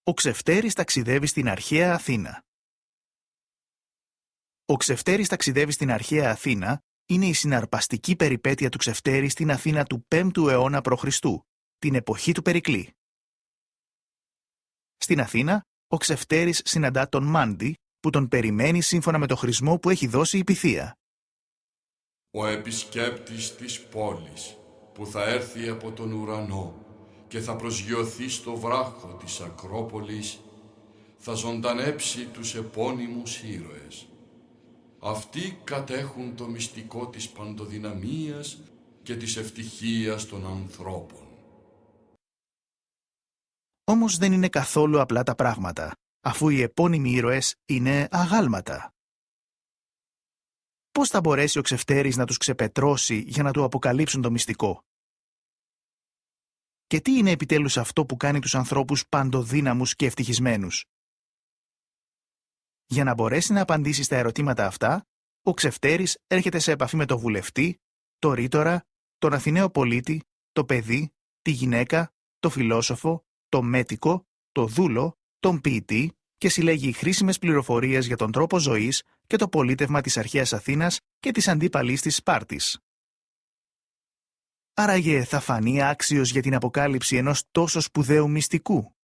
Ο Ξεφτέρης ταξιδεύει στην αρχαία Αθήνα. Ο Ξεφτέρης ταξιδεύει στην αρχαία Αθήνα είναι η συναρπαστική περιπέτεια του Ξεφτέρη στην Αθήνα του 5ου αιώνα π.Χ., την εποχή του Περικλή. Στην Αθήνα, ο Ξεφτέρης συναντά τον Μάντη, που τον περιμένει σύμφωνα με το χρησμό που έχει δώσει η Πυθία. Ο επισκέπτης της πόλης, που θα έρθει από τον ουρανό και θα προσγειωθεί στο βράχο της Ακρόπολης, θα ζωντανέψει τους επώνυμους ήρωες. Αυτοί κατέχουν το μυστικό της παντοδυναμίας και της ευτυχίας των ανθρώπων. Όμως δεν είναι καθόλου απλά τα πράγματα, αφού οι επώνυμοι ήρωες είναι αγάλματα. Πώς θα μπορέσει ο Ξεφτέρης να τους ξεπετρώσει για να του αποκαλύψουν το μυστικό? Και τι είναι επιτέλους αυτό που κάνει τους ανθρώπους παντοδύναμους και ευτυχισμένους? Για να μπορέσει να απαντήσει στα ερωτήματα αυτά, ο Ξεφτέρης έρχεται σε επαφή με τον βουλευτή, το ρήτορα, τον Αθηναίο πολίτη, το παιδί, τη γυναίκα, το φιλόσοφο, το μέτικο, το δούλο, τον ποιητή και συλλέγει χρήσιμες πληροφορίες για τον τρόπο ζωής και το πολίτευμα της αρχαίας Αθήνας και της αντίπαλης της Σπάρτης. Άραγε θα φανεί άξιος για την αποκάλυψη ενός τόσο σπουδαίου μυστικού?